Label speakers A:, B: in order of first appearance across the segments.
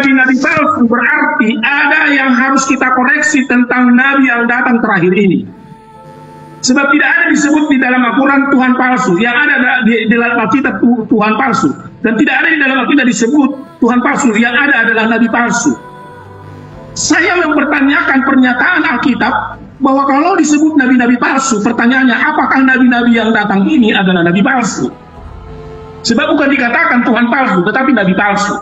A: nabi palsu berarti ada yang harus kita koreksi tentang nabi yang datang terakhir ini. Sebab tidak ada disebut di dalam Al-Quran Tuhan palsu. Yang ada di dalam Alkitab Tuhan palsu. Dan tidak ada di dalam Alkitab disebut Tuhan palsu. Yang ada adalah nabi palsu. Saya mempertanyakan pernyataan Alkitab bahwa kalau disebut nabi-nabi palsu, pertanyaannya apakah nabi-nabi yang datang ini adalah nabi palsu? Sebab bukan dikatakan Tuhan palsu, tetapi nabi palsu.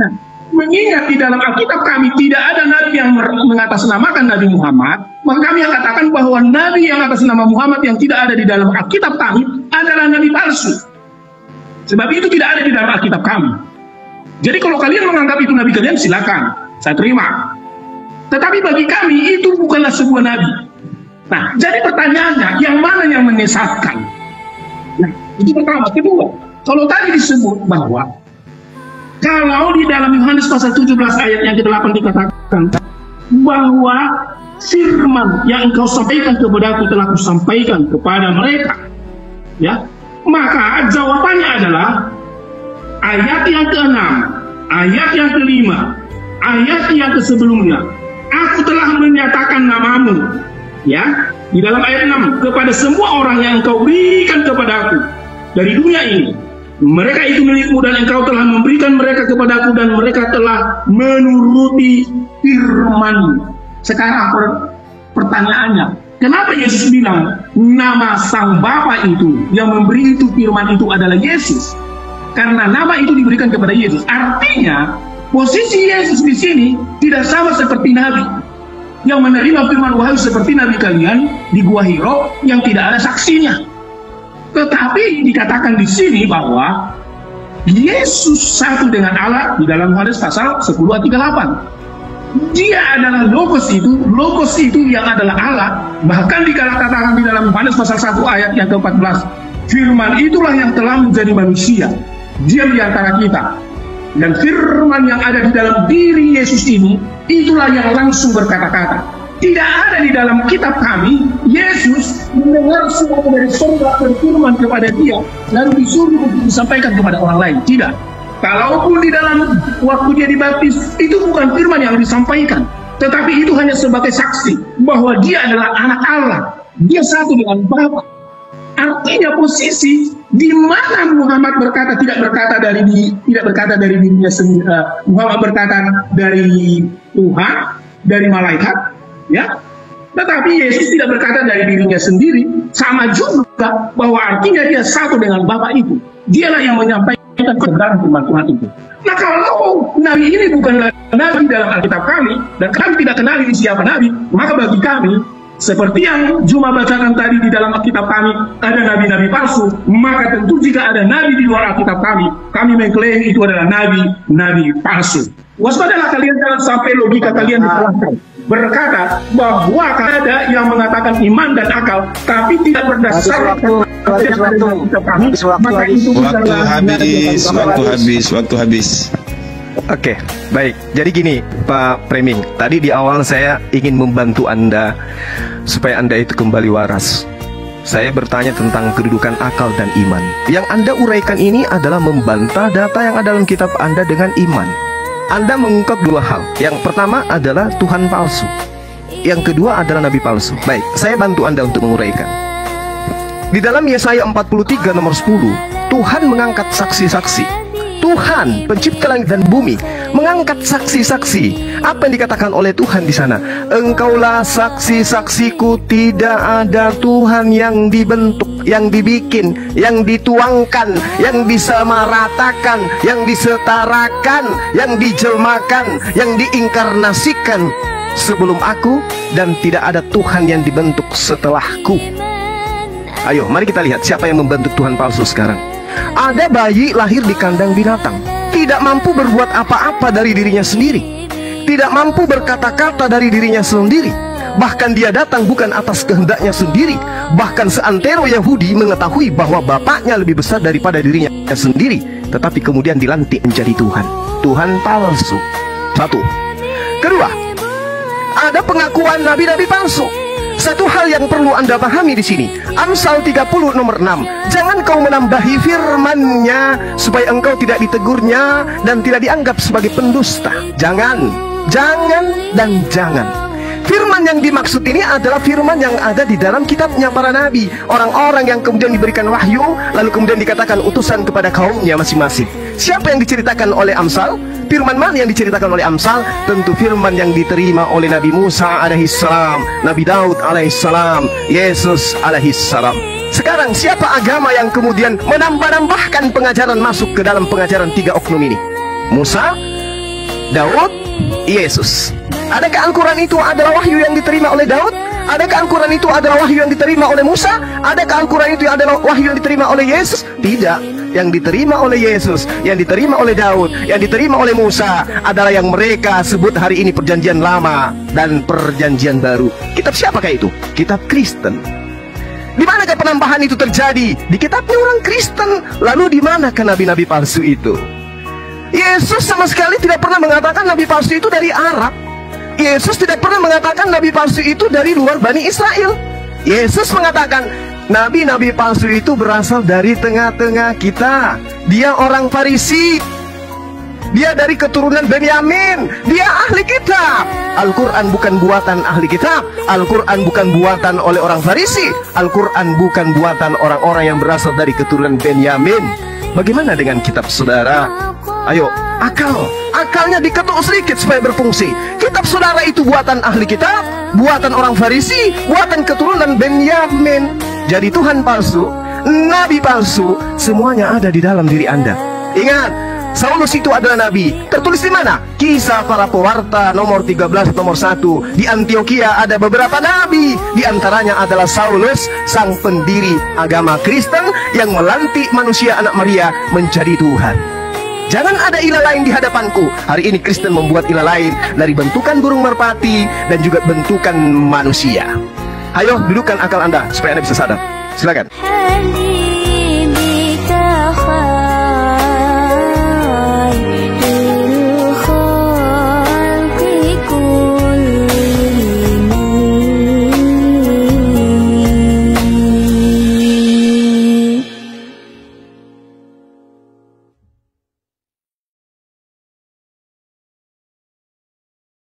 A: Nah, mengingat di dalam Alkitab kami tidak ada nabi yang mengatasnamakan Nabi Muhammad, maka kami yang katakan bahwa nabi yang atas nama Muhammad yang tidak ada di dalam Alkitab kami adalah nabi palsu. Sebab itu tidak ada di dalam Alkitab kami. Jadi kalau kalian menganggap itu nabi kalian, silakan, saya terima. Tetapi bagi kami itu bukanlah sebuah nabi. Nah, jadi pertanyaannya, yang mana yang menyesatkan? Nah, itu pertama. Kedua, kalau tadi disebut bahwa kalau di dalam Yohanes pasal 17 ayat yang ke-8 dikatakan bahwa firman yang engkau sampaikan kepadaku telah kusampaikan kepada mereka, ya, maka jawabannya adalah ayat yang ke-6, ayat yang ke-5, ayat yang ke-sebelumnya. Aku telah menyatakan namamu, ya, di dalam ayat 6, kepada semua orang yang engkau berikan kepadaku dari dunia ini. Mereka itu milikmu dan engkau telah memberikan mereka kepadaku dan mereka telah menuruti firman. Sekarang pertanyaannya, kenapa Yesus bilang nama Sang Bapa itu yang memberi itu firman itu adalah Yesus? Karena nama itu diberikan kepada Yesus. Artinya posisi Yesus di sini tidak sama seperti Nabi yang menerima firman wahyu seperti Nabi kalian di Gua Hiro yang tidak ada saksinya. Tetapi dikatakan di sini bahwa Yesus satu dengan Allah di dalam Yohanes pasal 10 ayat 38. Dia adalah logos itu yang adalah Allah. Bahkan dikatakan di dalam Yohanes pasal 1 ayat yang ke-14, firman itulah yang telah menjadi manusia, diam di antara kita. Dan firman yang ada di dalam diri Yesus ini, itulah yang langsung berkata-kata. Tidak ada di dalam kitab kami, Yesus mendengar suara dari surga berfirman kepada dia, lalu disuruh untuk disampaikan kepada orang lain. Tidak. Kalaupun di dalam waktu dia dibaptis, itu bukan firman yang disampaikan. Tetapi itu hanya sebagai saksi bahwa dia adalah anak Allah. Dia satu dengan Bapa. Artinya posisi di mana Muhammad tidak berkata dari dirinya sendiri. Muhammad berkata dari Tuhan, dari malaikat, ya. Tetapi Yesus tidak berkata dari dirinya sendiri. Sama juga bahwa artinya dia satu dengan Bapa itu. Dialah yang menyampaikan kebenaran firman Tuhan itu. Nah, kalau Nabi ini bukanlah Nabi dalam Alkitab kami dan kami tidak kenal ini siapa Nabi, maka bagi kami seperti yang Juma bacakan tadi di dalam Alkitab kami ada nabi-nabi palsu, maka tentu jika ada nabi di luar Alkitab kami mengklaim itu adalah nabi palsu. Waspadalah kalian, jangan sampai logika kalian disalahkan. Berkata bahwa ada yang mengatakan iman dan akal, tapi tidak berdasarkan
B: waktu habis.
C: Oke, baik. Jadi gini, Pak Preming, tadi di awal saya ingin membantu Anda supaya Anda itu kembali waras. Saya bertanya tentang kedudukan akal dan iman. Yang Anda uraikan ini adalah membantah data yang ada dalam kitab Anda dengan iman. Anda mengungkap dua hal. Yang pertama adalah Tuhan palsu. Yang kedua adalah nabi palsu. Baik, saya bantu Anda untuk menguraikan. Di dalam Yesaya 43 nomor 10, Tuhan mengangkat saksi-saksi. Tuhan pencipta langit dan bumi mengangkat saksi-saksi. Apa yang dikatakan oleh Tuhan di sana? Engkaulah saksi-saksiku, tidak ada Tuhan yang dibentuk, yang dibikin, yang dituangkan, yang disamaratakan, yang disetarakan, yang dijelmakan, yang diinkarnasikan sebelum aku, dan tidak ada Tuhan yang dibentuk setelahku. Ayo, mari kita lihat siapa yang membentuk Tuhan palsu sekarang. Ada bayi lahir di kandang binatang, tidak mampu berbuat apa-apa dari dirinya sendiri, tidak mampu berkata-kata dari dirinya sendiri. Bahkan dia datang bukan atas kehendaknya sendiri. Bahkan seantero Yahudi mengetahui bahwa bapaknya lebih besar daripada dirinya sendiri, tetapi kemudian dilantik menjadi Tuhan. Tuhan palsu. Satu. Kedua, ada pengakuan nabi-nabi palsu. Satu hal yang perlu Anda pahami di sini, Amsal 30 nomor 6. Jangan kau menambahi firman-Nya supaya engkau tidak ditegurnya dan tidak dianggap sebagai pendusta. Jangan, dan jangan. Firman yang dimaksud ini adalah firman yang ada di dalam kitabnya para nabi, orang-orang yang kemudian diberikan wahyu, lalu kemudian dikatakan utusan kepada kaumnya masing-masing. Siapa yang diceritakan oleh Amsal? Firman mana yang diceritakan oleh Amsal? Tentu firman yang diterima oleh Nabi Musa alaihissalam, Nabi Daud alaihissalam, Yesus alaihissalam. Sekarang siapa agama yang kemudian menambah-nambahkan pengajaran masuk ke dalam pengajaran tiga oknum ini? Musa, Daud, Yesus. Adakah Al-Quran itu adalah wahyu yang diterima oleh Daud? Adakah Al-Quran itu adalah wahyu yang diterima oleh Musa? Adakah Al-Quran itu adalah wahyu yang diterima oleh Yesus? Tidak. Yang diterima oleh Yesus, yang diterima oleh Daud, yang diterima oleh Musa adalah yang mereka sebut hari ini perjanjian lama dan perjanjian baru. Kitab siapakah itu? Kitab Kristen. Di manakah penambahan itu terjadi? Di kitabnya orang Kristen. Lalu di manakah nabi-nabi palsu itu? Yesus sama sekali tidak pernah mengatakan nabi palsu itu dari Arab. Yesus tidak pernah mengatakan nabi palsu itu dari luar Bani Israel. Yesus mengatakan nabi-nabi palsu itu berasal dari tengah-tengah kita. Dia orang Farisi, dia dari keturunan Benyamin, dia ahli kitab. Al-Quran bukan buatan ahli kitab, Al-Quran bukan buatan oleh orang Farisi, Al-Quran bukan buatan orang-orang yang berasal dari keturunan Benyamin. Bagaimana dengan kitab saudara? Ayo, akalnya diketuk sedikit supaya berfungsi. Kitab saudara itu buatan ahli kitab, buatan orang Farisi, buatan keturunan Benyamin. Jadi Tuhan palsu, nabi palsu, semuanya ada di dalam diri Anda. Ingat, Saulus itu adalah nabi. Tertulis di mana? Kisah Para Pewarta nomor 13 nomor 1. Di Antioquia ada beberapa nabi. Di antaranya adalah Saulus, sang pendiri agama Kristen yang melantik manusia anak Maria menjadi Tuhan. Jangan ada ilah lain di hadapanku. Hari ini Kristen membuat ilah lain dari bentukan burung merpati dan juga bentukan manusia. Ayo, dudukkan akal Anda supaya Anda bisa sadar. Silakan.